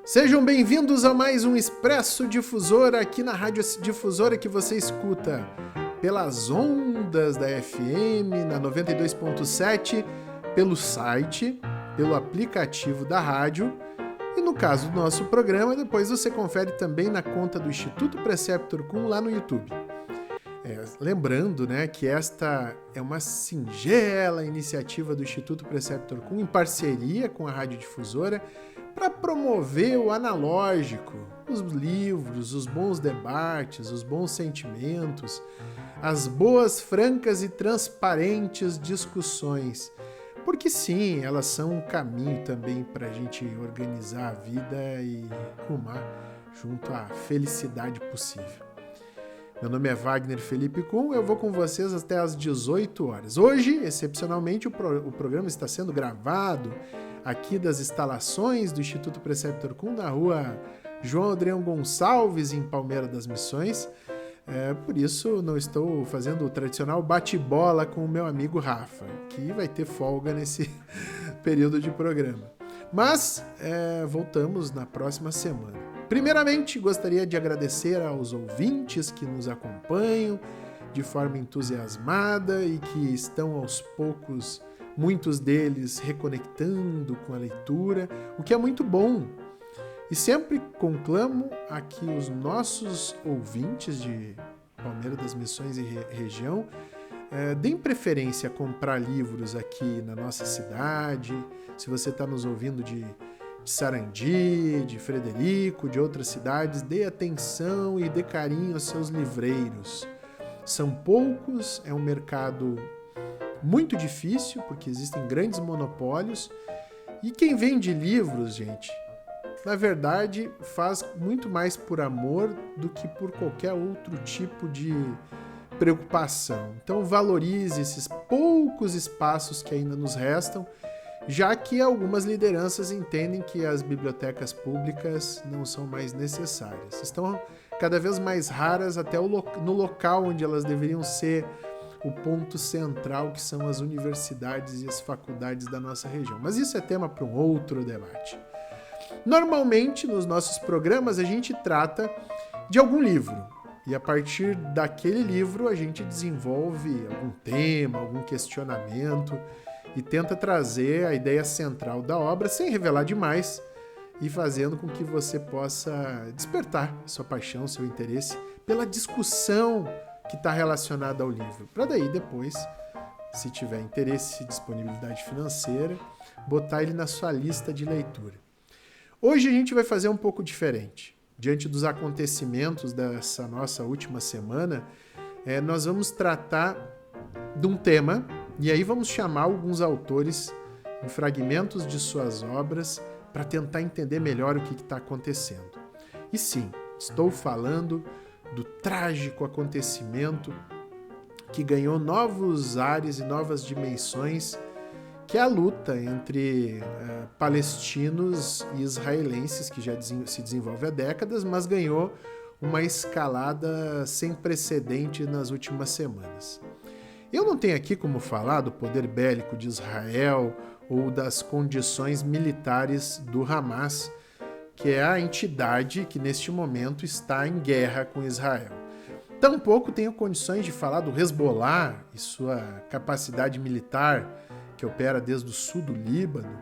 Sejam bem-vindos a mais um Expresso Difusora aqui na Rádio Difusora que você escuta pelas ondas da FM, na 92.7, pelo site, pelo aplicativo da rádio e no caso do nosso programa, depois você confere também na conta do Instituto Preceptor Cum lá no YouTube. Lembrando, que esta é uma singela iniciativa do Instituto Preceptor Cum em parceria com a Rádio Difusora para promover o analógico, os livros, os bons debates, os bons sentimentos, as boas, francas e transparentes discussões. Porque sim, elas são um caminho também para a gente organizar a vida e rumar junto à felicidade possível. Meu nome é Wagner Felipe Cum, eu vou com vocês até às 18 horas. Hoje, excepcionalmente, o programa está sendo gravado aqui das instalações do Instituto Preceptor Cum, na rua João Adriano Gonçalves, em Palmeira das Missões. Por isso, não estou fazendo o tradicional bate-bola com o meu amigo Rafa, que vai ter folga nesse período de programa. Mas voltamos na próxima semana. Primeiramente, gostaria de agradecer aos ouvintes que nos acompanham de forma entusiasmada e que estão aos poucos, muitos deles, reconectando com a leitura, o que é muito bom. E sempre conclamo a que os nossos ouvintes de Palmeira das Missões e região deem preferência a comprar livros aqui na nossa cidade. Se você está nos ouvindo de Sarandi, de Frederico, de outras cidades, dê atenção e dê carinho aos seus livreiros. São poucos, é um mercado muito difícil, porque existem grandes monopólios, e quem vende livros, gente, na verdade, faz muito mais por amor do que por qualquer outro tipo de preocupação. Então valorize esses poucos espaços que ainda nos restam, já que algumas lideranças entendem que as bibliotecas públicas não são mais necessárias. Estão cada vez mais raras até no local onde elas deveriam ser o ponto central, que são as universidades e as faculdades da nossa região. Mas isso é tema para um outro debate. Normalmente, nos nossos programas, a gente trata de algum livro. E a partir daquele livro, a gente desenvolve algum tema, algum questionamento e tenta trazer a ideia central da obra, sem revelar demais, e fazendo com que você possa despertar sua paixão, seu interesse pela discussão que está relacionada ao livro. Para daí, depois, se tiver interesse e disponibilidade financeira, botar ele na sua lista de leitura. Hoje a gente vai fazer um pouco diferente. Diante dos acontecimentos dessa nossa última semana, nós vamos tratar de um tema, e aí vamos chamar alguns autores em fragmentos de suas obras para tentar entender melhor o que está acontecendo. E sim, estou falando do trágico acontecimento que ganhou novos ares e novas dimensões, que é a luta entre palestinos e israelenses, que já se desenvolve há décadas, mas ganhou uma escalada sem precedente nas últimas semanas. Eu não tenho aqui como falar do poder bélico de Israel ou das condições militares do Hamas, que é a entidade que neste momento está em guerra com Israel. Tampouco tenho condições de falar do Hezbollah e sua capacidade militar, que opera desde o sul do Líbano.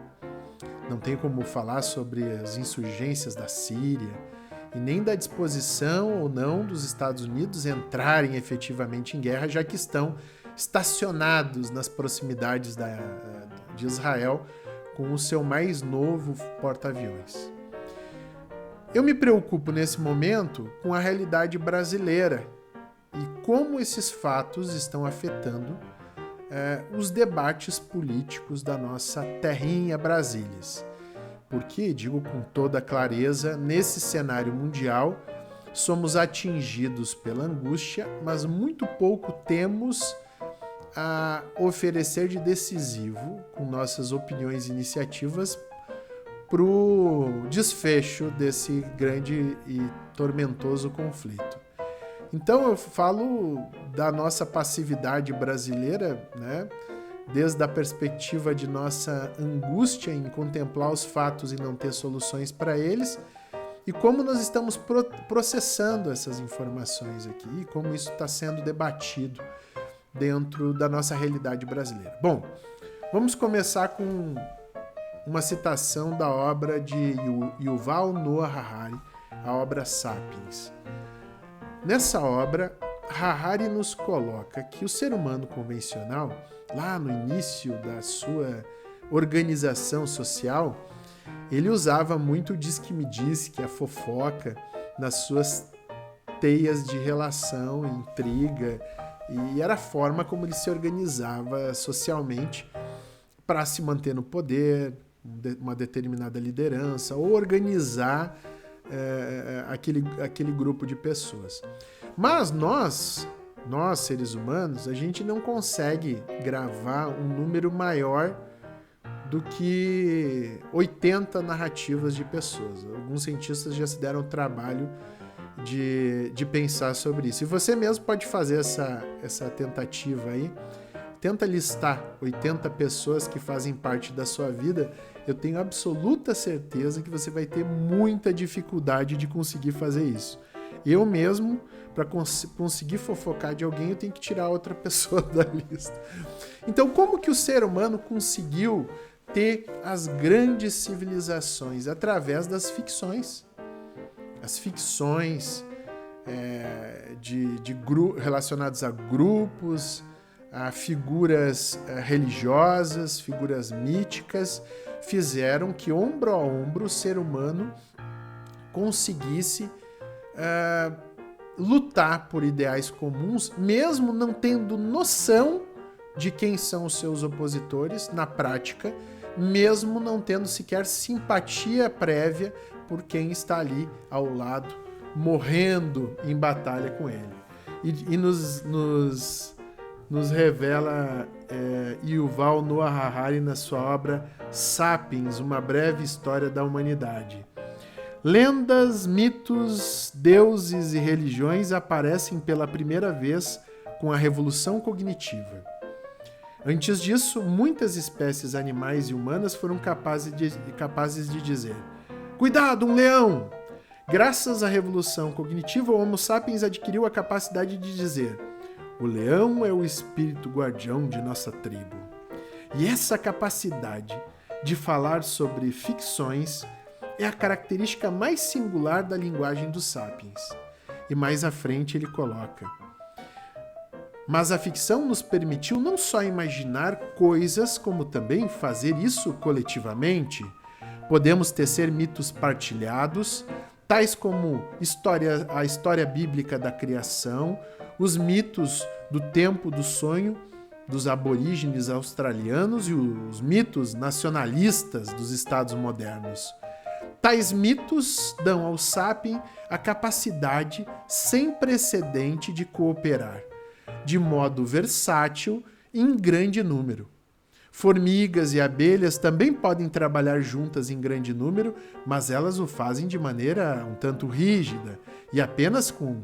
Não tenho como falar sobre as insurgências da Síria e nem da disposição ou não dos Estados Unidos entrarem efetivamente em guerra, já que estão estacionados nas proximidades de Israel com o seu mais novo porta-aviões. Eu me preocupo nesse momento com a realidade brasileira e como esses fatos estão afetando os debates políticos da nossa terrinha Brasílias. Porque, digo com toda clareza, nesse cenário mundial, somos atingidos pela angústia, mas muito pouco temos a oferecer de decisivo com nossas opiniões e iniciativas para o desfecho desse grande e tormentoso conflito. Então eu falo da nossa passividade brasileira, desde a perspectiva de nossa angústia em contemplar os fatos e não ter soluções para eles, e como nós estamos processando essas informações aqui, e como isso está sendo debatido dentro da nossa realidade brasileira. Bom, vamos começar com uma citação da obra de Yuval Noah Harari, a obra Sapiens. Nessa obra, Harari nos coloca que o ser humano convencional, lá no início da sua organização social, ele usava muito o diz-que-me-diz, a fofoca, nas suas teias de relação, intriga, e era a forma como ele se organizava socialmente para se manter no poder, uma determinada liderança, ou organizar aquele grupo de pessoas. Mas nós, seres humanos, a gente não consegue gravar um número maior do que 80 narrativas de pessoas. Alguns cientistas já se deram o trabalho de pensar sobre isso. E você mesmo pode fazer essa tentativa aí. Tenta listar 80 pessoas que fazem parte da sua vida. Eu tenho absoluta certeza que você vai ter muita dificuldade de conseguir fazer isso. Eu mesmo, para conseguir fofocar de alguém, eu tenho que tirar outra pessoa da lista. Então, como que o ser humano conseguiu ter as grandes civilizações? Através das ficções. As ficções relacionadas a grupos, a figuras religiosas, figuras míticas, fizeram que, ombro a ombro, o ser humano conseguisse lutar por ideais comuns, mesmo não tendo noção de quem são os seus opositores na prática, mesmo não tendo sequer simpatia prévia por quem está ali ao lado, morrendo em batalha com ele. E nos revela Yuval Noah Harari na sua obra Sapiens, uma breve história da humanidade. Lendas, mitos, deuses e religiões aparecem pela primeira vez com a Revolução Cognitiva. Antes disso, muitas espécies animais e humanas foram capazes de dizer: "Cuidado, um leão!" Graças à Revolução Cognitiva, o Homo sapiens adquiriu a capacidade de dizer: "O leão é o espírito guardião de nossa tribo." E essa capacidade de falar sobre ficções é a característica mais singular da linguagem dos sapiens. E mais à frente ele coloca: "Mas a ficção nos permitiu não só imaginar coisas, como também fazer isso coletivamente. Podemos tecer mitos partilhados, tais como a história bíblica da criação, os mitos do tempo do sonho dos aborígenes australianos e os mitos nacionalistas dos estados modernos. Tais mitos dão ao sápien a capacidade sem precedente de cooperar, de modo versátil e em grande número. Formigas e abelhas também podem trabalhar juntas em grande número, mas elas o fazem de maneira um tanto rígida e apenas com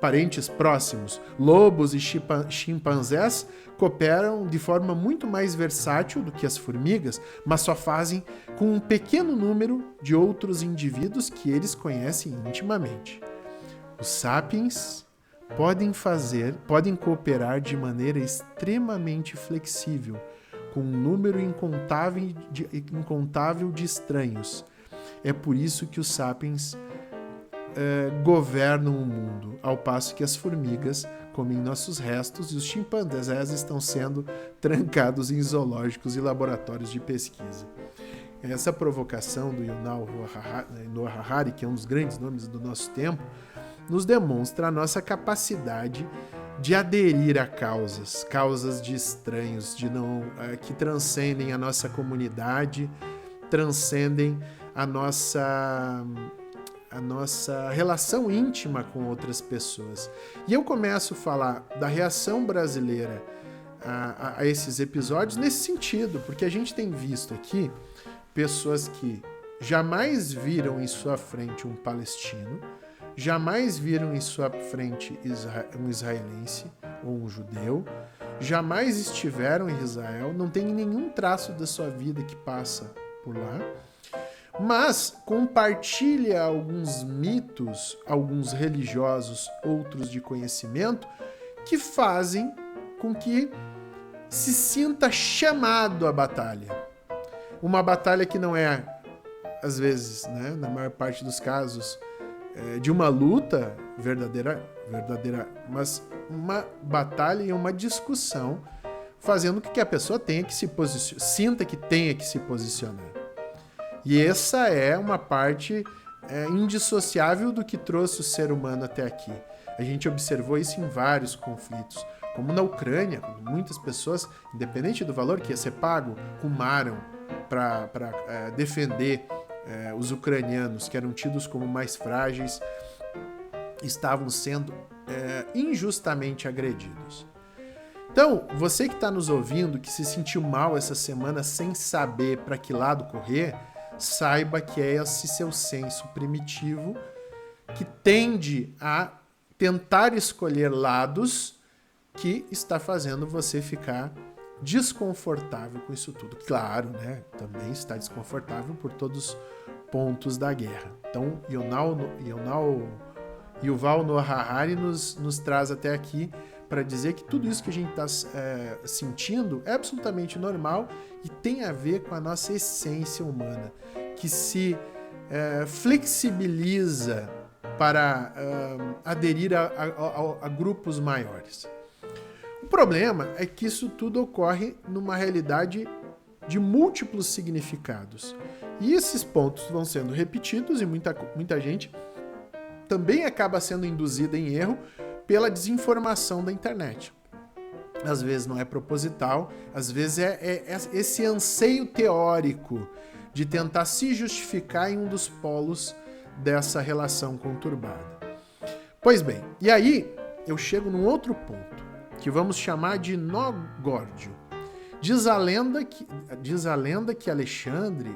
parentes próximos. Lobos e chimpanzés cooperam de forma muito mais versátil do que as formigas, mas só fazem com um pequeno número de outros indivíduos que eles conhecem intimamente. Os sapiens podem cooperar de maneira extremamente flexível, com um número incontável de estranhos. É por isso que os sapiens governam o mundo, ao passo que as formigas comem nossos restos e os chimpanzés estão sendo trancados em zoológicos e laboratórios de pesquisa. Essa provocação do Yuval Noah Harari, que é um dos grandes nomes do nosso tempo, nos demonstra a nossa capacidade de aderir a causas de estranhos, que transcendem a nossa comunidade, transcendem a nossa relação íntima com outras pessoas. E eu começo a falar da reação brasileira a esses episódios nesse sentido, porque a gente tem visto aqui pessoas que jamais viram em sua frente um palestino, jamais viram em sua frente um israelense ou um judeu, jamais estiveram em Israel, não tem nenhum traço da sua vida que passa por lá, mas compartilha alguns mitos, alguns religiosos, outros de conhecimento, que fazem com que se sinta chamado à batalha. Uma batalha que não é, às vezes, né, na maior parte dos casos, de uma luta verdadeira, mas uma batalha e uma discussão, fazendo com que a pessoa tenha que se posicionar, sinta que tenha que se posicionar. E essa é uma parte indissociável do que trouxe o ser humano até aqui. A gente observou isso em vários conflitos, como na Ucrânia, quando muitas pessoas, independente do valor que ia ser pago, rumaram para defender os ucranianos, que eram tidos como mais frágeis, estavam sendo injustamente agredidos. Então, você que está nos ouvindo, que se sentiu mal essa semana sem saber para que lado correr, saiba que é esse seu senso primitivo que tende a tentar escolher lados que está fazendo você ficar desconfortável com isso tudo. Claro, né? Também está desconfortável por todos os pontos da guerra. Então, Yuval Noah Harari nos traz até aqui para dizer que tudo isso que a gente está sentindo é absolutamente normal e tem a ver com a nossa essência humana, que se flexibiliza para aderir a grupos maiores. O problema é que isso tudo ocorre numa realidade de múltiplos significados. E esses pontos vão sendo repetidos e muita gente também acaba sendo induzida em erro pela desinformação da internet. Às vezes não é proposital, às vezes é esse anseio teórico de tentar se justificar em um dos polos dessa relação conturbada. Pois bem, e aí eu chego num outro ponto, que vamos chamar de nó górdio. Diz a lenda que Alexandre,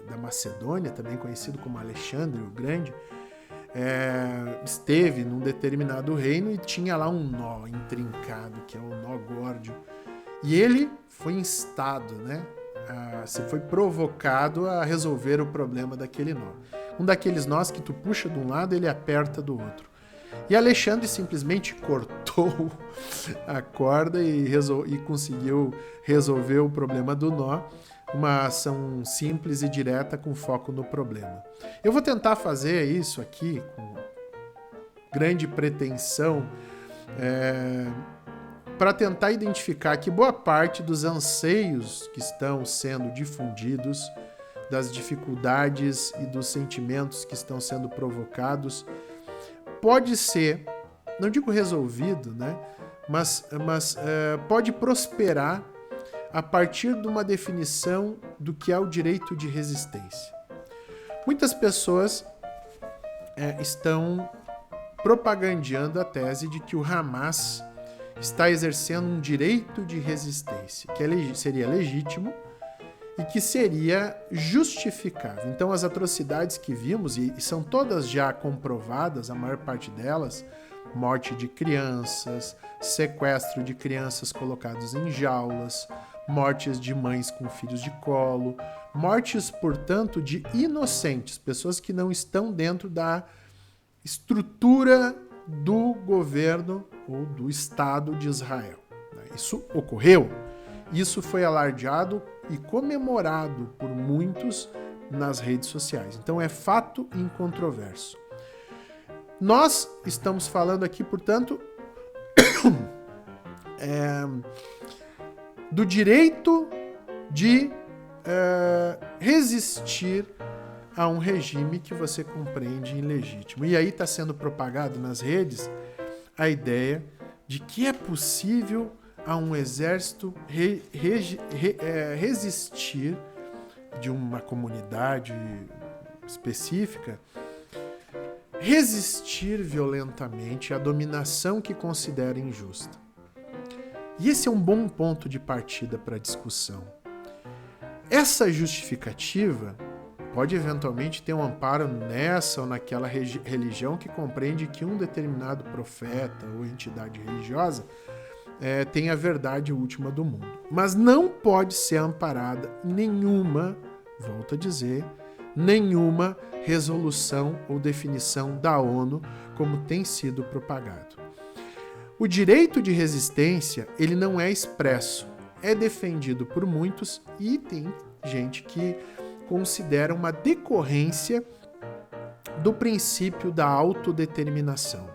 da Macedônia, também conhecido como Alexandre o Grande, esteve num determinado reino e tinha lá um nó intrincado, que é o nó górdio. E ele foi instado, né? Foi provocado a resolver o problema daquele nó. Um daqueles nós que tu puxa de um lado, ele aperta do outro. E Alexandre simplesmente cortou a corda e conseguiu resolver o problema do nó. Uma ação simples e direta com foco no problema. Eu vou tentar fazer isso aqui com grande pretensão para tentar identificar que boa parte dos anseios que estão sendo difundidos, das dificuldades e dos sentimentos que estão sendo provocados, pode ser, não digo resolvido, né? mas pode prosperar a partir de uma definição do que é o direito de resistência. Muitas pessoas estão propagandeando a tese de que o Hamas está exercendo um direito de resistência, que seria legítimo e que seria justificável. Então, as atrocidades que vimos, e são todas já comprovadas, a maior parte delas, morte de crianças, sequestro de crianças colocadas em jaulas, mortes de mães com filhos de colo, mortes, portanto, de inocentes, pessoas que não estão dentro da estrutura do governo ou do Estado de Israel. Isso ocorreu, isso foi alardeado e comemorado por muitos nas redes sociais. Então é fato incontroverso. Nós estamos falando aqui, portanto, do direito de resistir a um regime que você compreende ilegítimo. E aí está sendo propagado nas redes a ideia de que é possível a um exército resistir de uma comunidade específica, resistir violentamente à dominação que considera injusta. E esse é um bom ponto de partida para a discussão. Essa justificativa pode eventualmente ter um amparo nessa ou naquela religião que compreende que um determinado profeta ou entidade religiosa tem a verdade última do mundo. Mas não pode ser amparada em nenhuma, volto a dizer, nenhuma resolução ou definição da ONU, como tem sido propagado. O direito de resistência, ele não é expresso, é defendido por muitos e tem gente que considera uma decorrência do princípio da autodeterminação.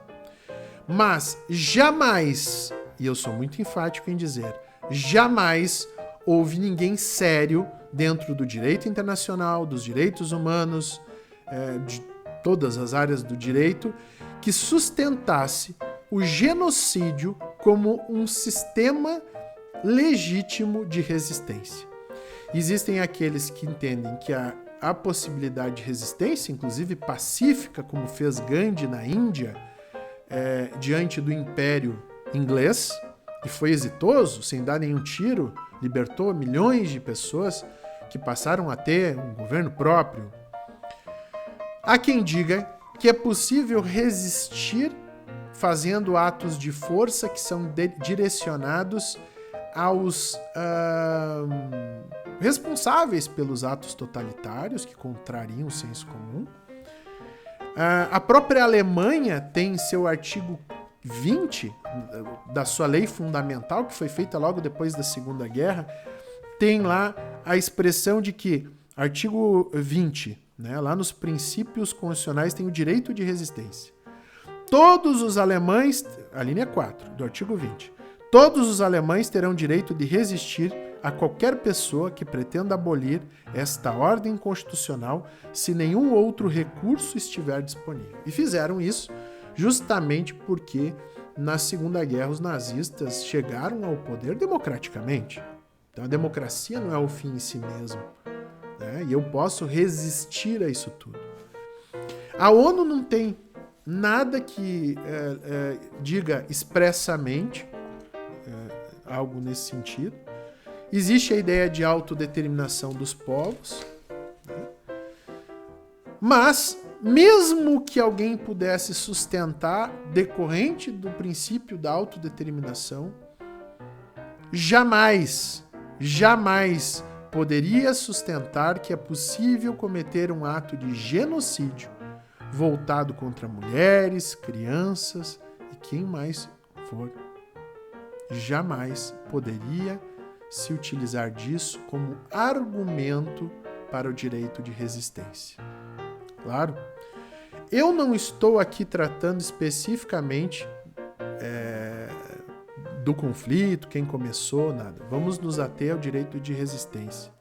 Mas jamais, e eu sou muito enfático em dizer, jamais houve ninguém sério dentro do direito internacional, dos direitos humanos, de todas as áreas do direito, que sustentasse o genocídio como um sistema legítimo de resistência. Existem aqueles que entendem que há possibilidade de resistência, inclusive pacífica, como fez Gandhi na Índia, diante do Império Inglês, e foi exitoso, sem dar nenhum tiro, libertou milhões de pessoas que passaram a ter um governo próprio. Há quem diga que é possível resistir fazendo atos de força que são direcionados aos responsáveis pelos atos totalitários que contrariam o senso comum. A própria Alemanha tem em seu artigo 20 da sua lei fundamental, que foi feita logo depois da Segunda Guerra, tem lá a expressão de que, artigo 20, lá nos princípios constitucionais, tem o direito de resistência. Todos os alemães, a linha 4 do artigo 20, todos os alemães terão direito de resistir a qualquer pessoa que pretenda abolir esta ordem constitucional se nenhum outro recurso estiver disponível. E fizeram isso justamente porque na Segunda Guerra os nazistas chegaram ao poder democraticamente. Então a democracia não é o fim em si mesmo, e eu posso resistir a isso tudo. A ONU não tem nada que diga expressamente algo nesse sentido. Existe a ideia de autodeterminação dos povos, mas mesmo que alguém pudesse sustentar decorrente do princípio da autodeterminação, jamais poderia sustentar que é possível cometer um ato de genocídio voltado contra mulheres, crianças e quem mais for. Jamais poderia se utilizar disso como argumento para o direito de resistência. Claro, eu não estou aqui tratando especificamente do conflito, quem começou, nada. Vamos nos ater ao direito de resistência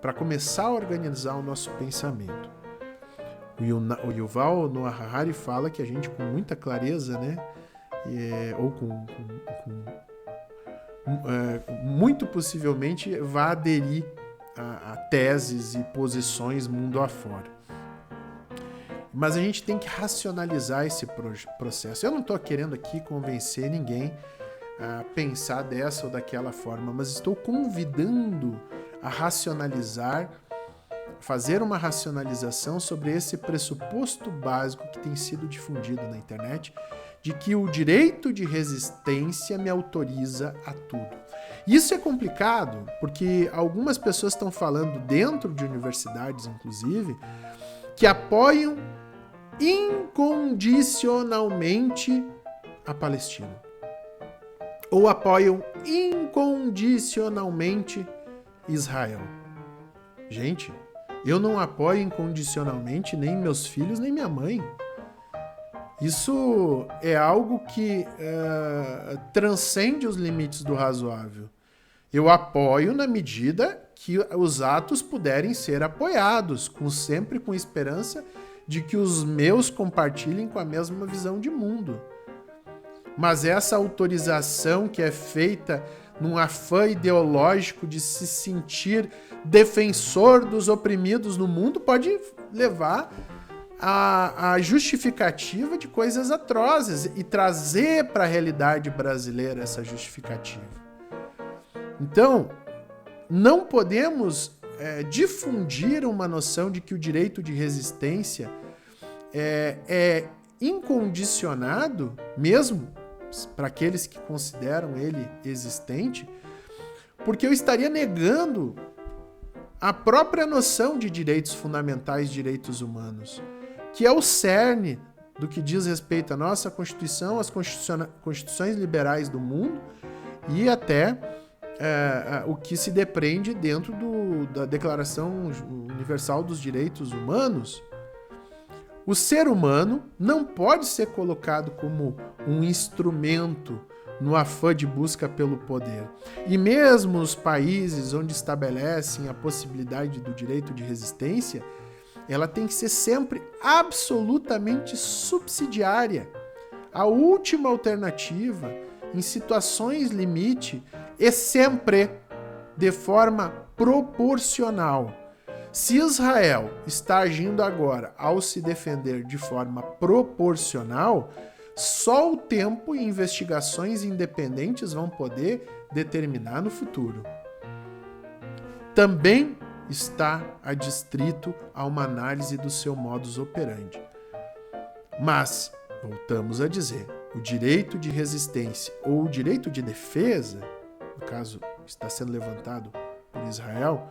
para começar a organizar o nosso pensamento. O Yuval Noah Harari fala que a gente, com muita clareza, muito possivelmente vai aderir a teses e posições mundo afora. Mas a gente tem que racionalizar esse processo. Eu não estou querendo aqui convencer ninguém a pensar dessa ou daquela forma, mas estou convidando a racionalizar, fazer uma racionalização sobre esse pressuposto básico que tem sido difundido na internet, de que o direito de resistência me autoriza a tudo. Isso é complicado, porque algumas pessoas estão falando dentro de universidades, inclusive, que apoiam incondicionalmente a Palestina. Ou apoiam incondicionalmente Israel. Gente, eu não apoio incondicionalmente nem meus filhos, nem minha mãe. Isso é algo que transcende os limites do razoável. Eu apoio na medida que os atos puderem ser apoiados, sempre com esperança de que os meus compartilhem com a mesma visão de mundo. Mas essa autorização que é feita num afã ideológico de se sentir defensor dos oprimidos no mundo pode levar a justificativa de coisas atrozes e trazer para a realidade brasileira essa justificativa. Então, não podemos difundir uma noção de que o direito de resistência é incondicionado, mesmo para aqueles que consideram ele existente, porque eu estaria negando a própria noção de direitos fundamentais, direitos humanos, que é o cerne do que diz respeito à nossa Constituição, às constituições liberais do mundo e até o que se depreende dentro da Declaração Universal dos Direitos Humanos. O ser humano não pode ser colocado como um instrumento no afã de busca pelo poder. E mesmo os países onde estabelecem a possibilidade do direito de resistência, ela tem que ser sempre absolutamente subsidiária. A última alternativa, em situações limite, e sempre de forma proporcional. Se Israel está agindo agora ao se defender de forma proporcional, só o tempo e investigações independentes vão poder determinar no futuro. Também está adstrito a uma análise do seu modus operandi. Mas, voltamos a dizer, o direito de resistência ou o direito de defesa, no caso está sendo levantado por Israel,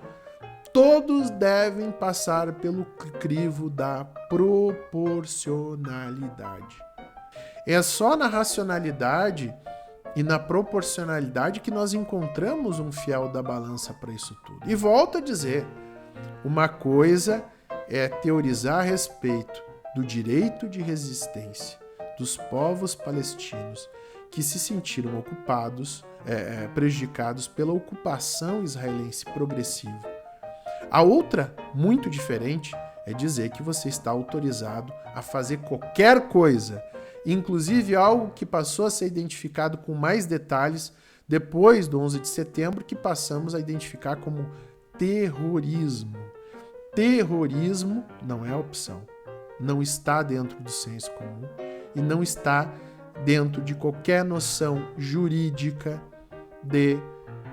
todos devem passar pelo crivo da proporcionalidade. É só na racionalidade e na proporcionalidade que nós encontramos um fiel da balança para isso tudo. E volto a dizer, uma coisa é teorizar a respeito do direito de resistência dos povos palestinos que se sentiram prejudicados pela ocupação israelense progressiva. A outra, muito diferente, é dizer que você está autorizado a fazer qualquer coisa, inclusive algo que passou a ser identificado com mais detalhes depois do 11 de setembro, que passamos a identificar como terrorismo. Terrorismo não é opção, não está dentro do senso comum e não está dentro de qualquer noção jurídica de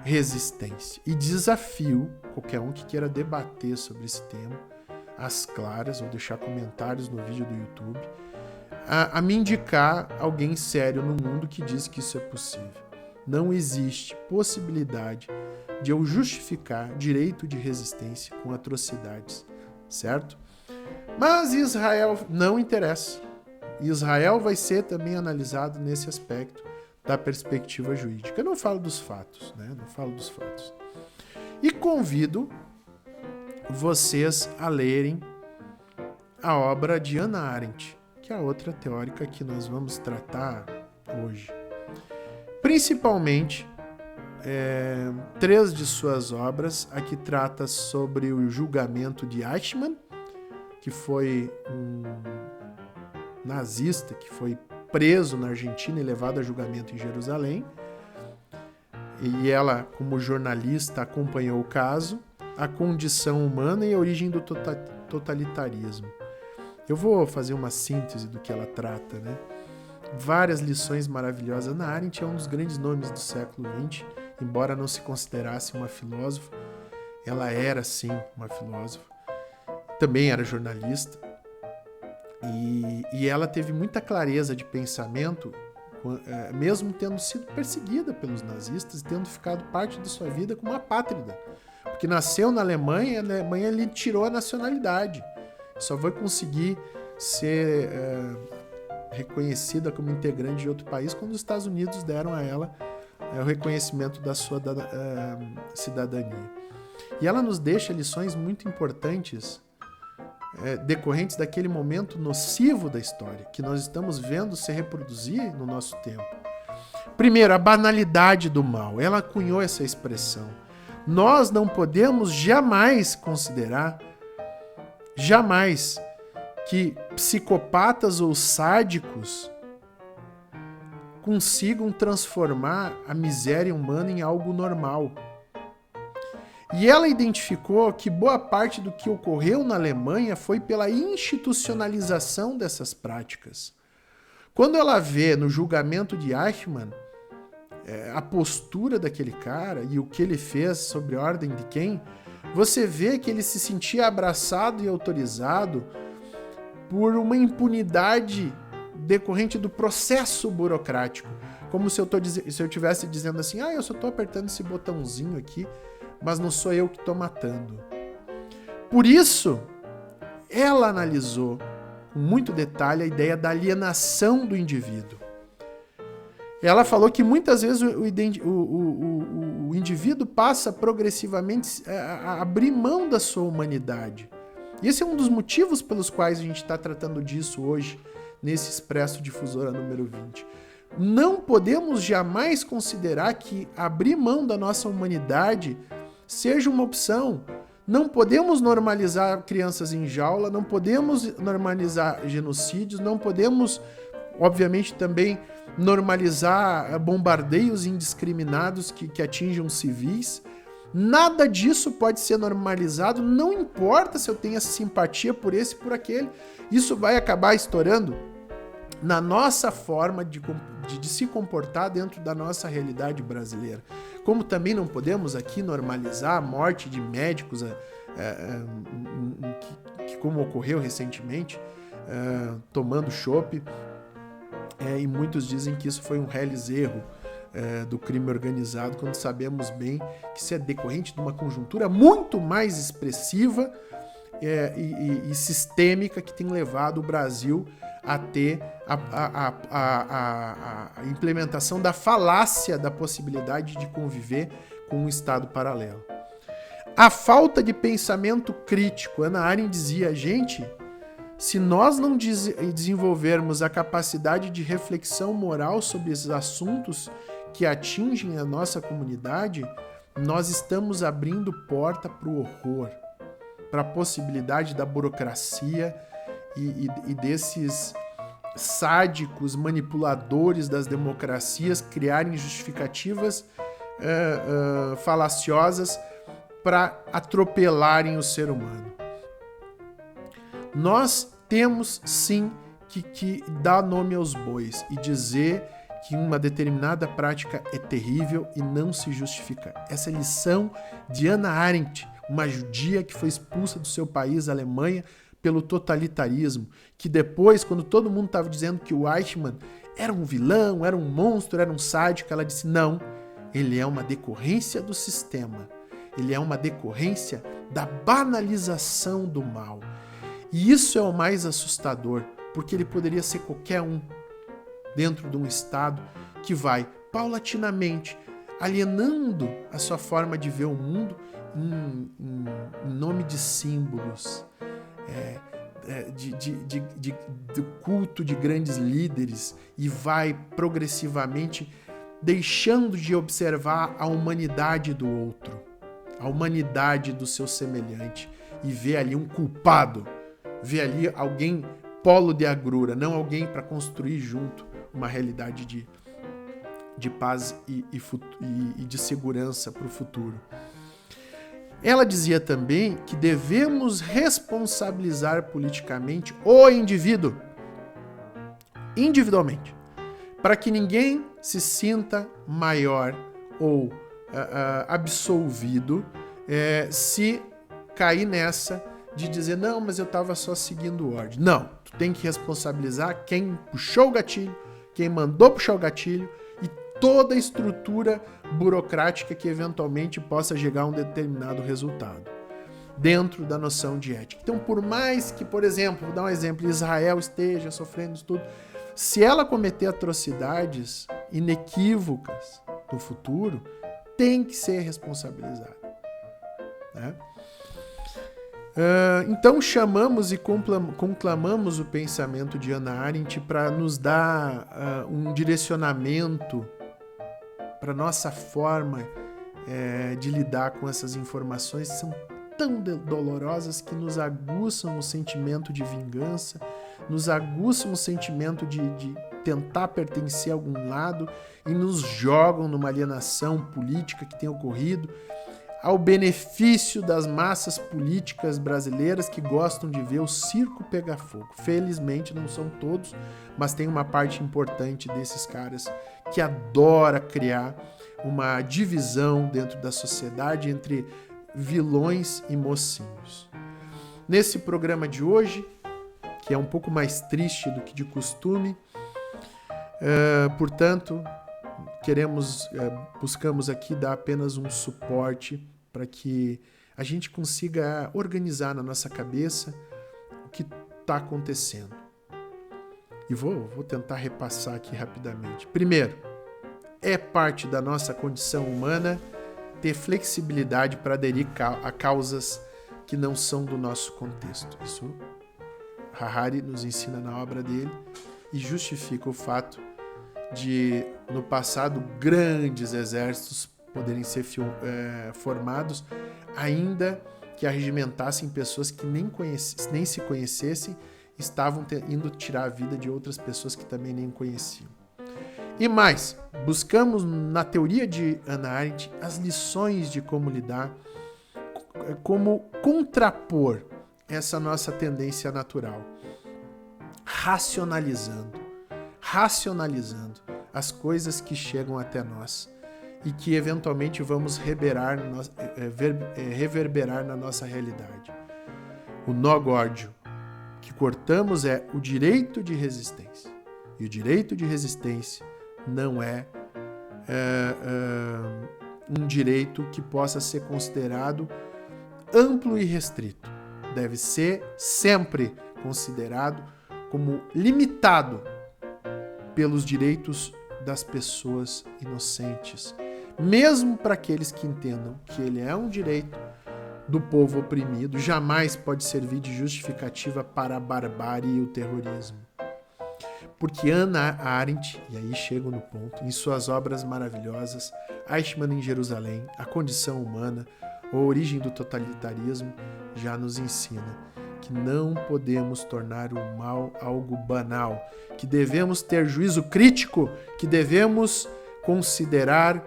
resistência. E desafio qualquer um que queira debater sobre esse tema, às claras, ou deixar comentários no vídeo do YouTube, a me indicar alguém sério no mundo que diz que isso é possível. Não existe possibilidade de eu justificar direito de resistência com atrocidades, certo? Mas Israel não interessa. Israel vai ser também analisado nesse aspecto da perspectiva jurídica. Eu não falo dos fatos, né? Não falo dos fatos. E convido vocês a lerem a obra de Hannah Arendt, que é a outra teórica que nós vamos tratar hoje. Principalmente, 3 de suas obras. Aqui trata sobre o julgamento de Eichmann, que foi um nazista que foi preso na Argentina e levado a julgamento em Jerusalém. E ela, como jornalista, acompanhou o caso, a condição humana e a origem do totalitarismo. Eu vou fazer uma síntese do que ela trata, né? Várias lições maravilhosas. Hannah Arendt é um dos grandes nomes do século XX, embora não se considerasse uma filósofa. Ela era, sim, uma filósofa. Também era jornalista. E ela teve muita clareza de pensamento, mesmo tendo sido perseguida pelos nazistas e tendo ficado parte de sua vida como uma apátrida. Porque nasceu na Alemanha, a Alemanha lhe tirou a nacionalidade. Só vai conseguir ser reconhecida como integrante de outro país quando os Estados Unidos deram a ela o reconhecimento da sua cidadania. E ela nos deixa lições muito importantes decorrentes daquele momento nocivo da história, que nós estamos vendo se reproduzir no nosso tempo. Primeiro, a banalidade do mal. Ela cunhou essa expressão. Nós não podemos jamais considerar, que psicopatas ou sádicos consigam transformar a miséria humana em algo normal. E ela identificou que boa parte do que ocorreu na Alemanha foi pela institucionalização dessas práticas. Quando ela vê no julgamento de Eichmann a postura daquele cara e o que ele fez sobre ordem de quem, você vê que ele se sentia abraçado e autorizado por uma impunidade decorrente do processo burocrático. Como se eu estivesse dizendo assim, eu só estou apertando esse botãozinho aqui, mas não sou eu que estou matando. Por isso, ela analisou com muito detalhe a ideia da alienação do indivíduo. Ela falou que muitas vezes o indivíduo passa progressivamente a abrir mão da sua humanidade. E esse é um dos motivos pelos quais a gente está tratando disso hoje, nesse Expresso Difusora número 20. Não podemos jamais considerar que abrir mão da nossa humanidade seja uma opção. Não podemos normalizar crianças em jaula, não podemos normalizar genocídios, não podemos, obviamente, também normalizar bombardeios indiscriminados que atinjam civis. Nada disso pode ser normalizado, não importa se eu tenha simpatia por esse e por aquele. Isso vai acabar estourando na nossa forma de se comportar dentro da nossa realidade brasileira. Como também não podemos aqui normalizar a morte de médicos, como ocorreu recentemente, tomando chopp, e muitos dizem que isso foi um reles erro do crime organizado, quando sabemos bem que isso é decorrente de uma conjuntura muito mais expressiva e sistêmica que tem levado o Brasil a ter a implementação da falácia da possibilidade de conviver com um Estado paralelo. A falta de pensamento crítico. Hannah Arendt dizia, gente, se nós não desenvolvermos a capacidade de reflexão moral sobre esses assuntos que atingem a nossa comunidade, nós estamos abrindo porta para o horror, para a possibilidade da burocracia e desses sádicos manipuladores das democracias criarem justificativas falaciosas para atropelarem o ser humano. Nós temos sim que dar nome aos bois e dizer que uma determinada prática é terrível e não se justifica. Essa é a lição de Hannah Arendt, uma judia que foi expulsa do seu país, a Alemanha, pelo totalitarismo, que depois, quando todo mundo estava dizendo que o Eichmann era um vilão, era um monstro, era um sádico, ela disse, não, ele é uma decorrência do sistema, ele é uma decorrência da banalização do mal. E isso é o mais assustador, porque ele poderia ser qualquer um dentro de um Estado que vai paulatinamente alienando a sua forma de ver o mundo em nome de símbolos, do culto de grandes líderes, e vai progressivamente deixando de observar a humanidade do outro, a humanidade do seu semelhante, e vê ali um culpado, vê ali alguém polo de agrura, não alguém para construir junto uma realidade de paz e de segurança para o futuro. Ela dizia também que devemos responsabilizar politicamente o indivíduo, individualmente, para que ninguém se sinta maior ou absolvido se cair nessa de dizer, não, mas eu estava só seguindo ordem. Não, tu tem que responsabilizar quem puxou o gatilho, quem mandou puxar o gatilho e toda a estrutura burocrática que eventualmente possa chegar a um determinado resultado, dentro da noção de ética. Então, por mais que, por exemplo, vou dar um exemplo, Israel esteja sofrendo isso tudo, se ela cometer atrocidades inequívocas no futuro, tem que ser responsabilizada, né? Então chamamos e conclamamos o pensamento de Hannah Arendt para nos dar um direcionamento para nossa forma de lidar com essas informações que são tão dolorosas, que nos aguçam o sentimento de vingança, nos aguçam o sentimento de tentar pertencer a algum lado e nos jogam numa alienação política que tem ocorrido ao benefício das massas políticas brasileiras que gostam de ver o circo pegar fogo. Felizmente não são todos, mas tem uma parte importante desses caras que adora criar uma divisão dentro da sociedade entre vilões e mocinhos. Nesse programa de hoje, que é um pouco mais triste do que de costume, Portanto, buscamos aqui dar apenas um suporte para que a gente consiga organizar na nossa cabeça o que está acontecendo. E vou tentar repassar aqui rapidamente. Primeiro, é parte da nossa condição humana ter flexibilidade para aderir a causas que não são do nosso contexto. Isso Harari nos ensina na obra dele e justifica o fato de, no passado, grandes exércitos poderem ser formados, ainda que arregimentassem pessoas que nem se conhecessem, estavam indo tirar a vida de outras pessoas que também nem conheciam. E mais, buscamos na teoria de Hannah Arendt as lições de como lidar, como contrapor essa nossa tendência natural, racionalizando as coisas que chegam até nós e que eventualmente vamos reverberar na nossa realidade. O nó górdio que cortamos é o direito de resistência. E o direito de resistência não é um direito que possa ser considerado amplo e restrito. Deve ser sempre considerado como limitado pelos direitos das pessoas inocentes, mesmo para aqueles que entendam que ele é um direito do povo oprimido, jamais pode servir de justificativa para a barbárie e o terrorismo. Porque Hannah Arendt, e aí chego no ponto, em suas obras maravilhosas, Eichmann em Jerusalém, A Condição Humana, A Origem do Totalitarismo, já nos ensina que não podemos tornar o mal algo banal, que devemos ter juízo crítico, que devemos considerar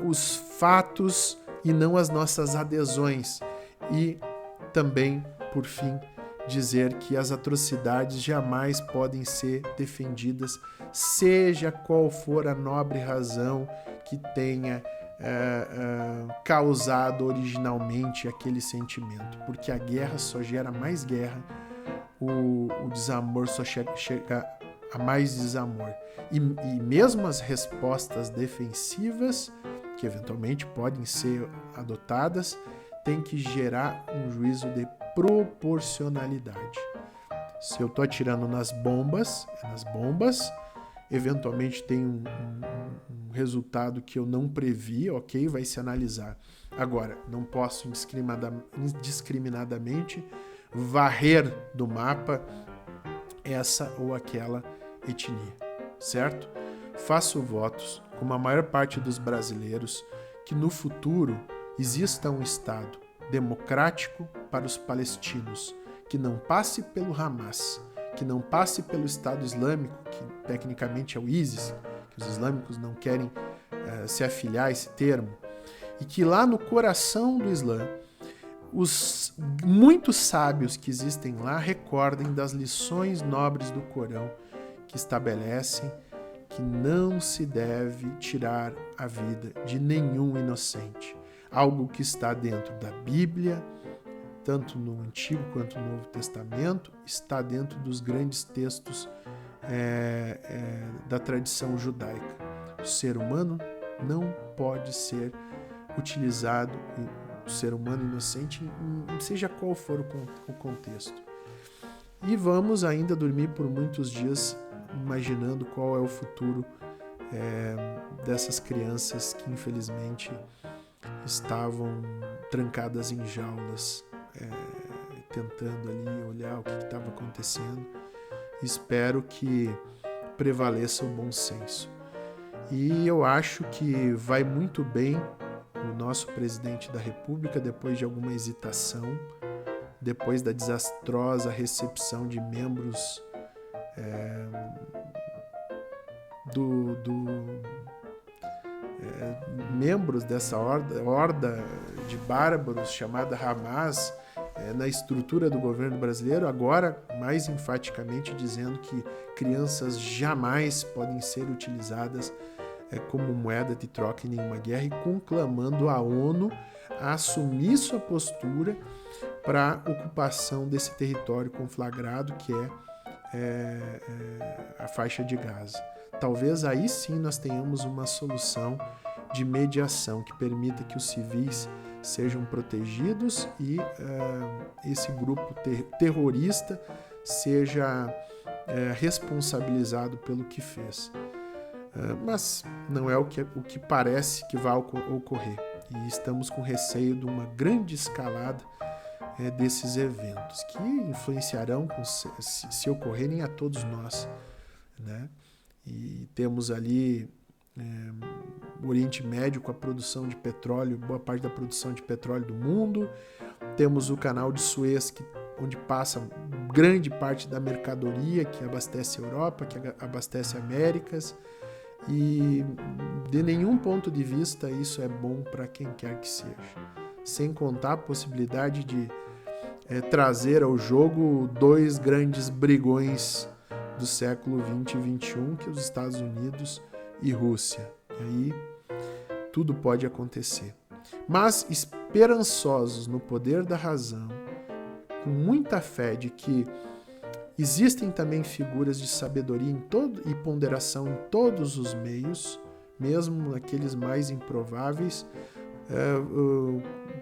os fatos e não as nossas adesões. E também, por fim, dizer que as atrocidades jamais podem ser defendidas, seja qual for a nobre razão que tenha causado originalmente aquele sentimento, porque a guerra só gera mais guerra, o desamor só chega a mais desamor. E mesmo as respostas defensivas, que eventualmente podem ser adotadas, tem que gerar um juízo de proporcionalidade. Se eu estou atirando nas bombas, eventualmente tem um resultado que eu não previ, ok, vai se analisar. Agora, não posso indiscriminadamente varrer do mapa essa ou aquela etnia, certo? Faço votos, como a maior parte dos brasileiros, que no futuro exista um Estado democrático para os palestinos, que não passe pelo Hamas, que não passe pelo Estado Islâmico, que tecnicamente é o ISIS, que os islâmicos não querem se afiliar a esse termo, e que lá no coração do Islã, os muitos sábios que existem lá recordem das lições nobres do Corão, que estabelecem que não se deve tirar a vida de nenhum inocente. Algo que está dentro da Bíblia, tanto no Antigo quanto no Novo Testamento, está dentro dos grandes textos da tradição judaica. O ser humano não pode ser utilizado, o ser humano inocente, seja qual for o contexto. E vamos ainda dormir por muitos dias imaginando qual é o futuro dessas crianças que infelizmente estavam trancadas em jaulas, tentando ali olhar o que estava acontecendo. Espero que prevaleça o bom senso. E eu acho que vai muito bem o nosso presidente da República, depois de alguma hesitação, depois da desastrosa recepção de membros membros dessa horda de bárbaros chamada Hamas na estrutura do governo brasileiro, agora mais enfaticamente dizendo que crianças jamais podem ser utilizadas como moeda de troca em nenhuma guerra, e conclamando a ONU a assumir sua postura para a ocupação desse território conflagrado que é a faixa de Gaza. talvez aí sim nós tenhamos uma solução de mediação que permita que os civis sejam protegidos e esse grupo terrorista seja responsabilizado pelo que fez. Mas não é o que parece que vai ocorrer. E estamos com receio de uma grande escalada desses eventos, que influenciarão, se ocorrerem, a todos nós, né? E temos ali o Oriente Médio com a produção de petróleo, boa parte da produção de petróleo do mundo. Temos o canal de Suez, onde passa grande parte da mercadoria que abastece a Europa, que abastece Américas. E de nenhum ponto de vista isso é bom para quem quer que seja. Sem contar a possibilidade de trazer ao jogo dois grandes brigões do século 20 e 21, que é os Estados Unidos e Rússia. E aí tudo pode acontecer. Mas esperançosos no poder da razão, com muita fé de que existem também figuras de sabedoria e ponderação em todos os meios, mesmo aqueles mais improváveis,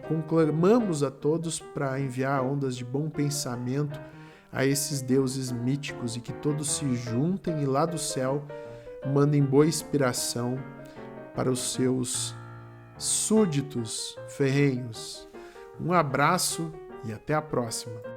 conclamamos a todos para enviar ondas de bom pensamento a esses deuses míticos e que todos se juntem e lá do céu mandem boa inspiração para os seus súditos ferrenhos. Um abraço e até a próxima.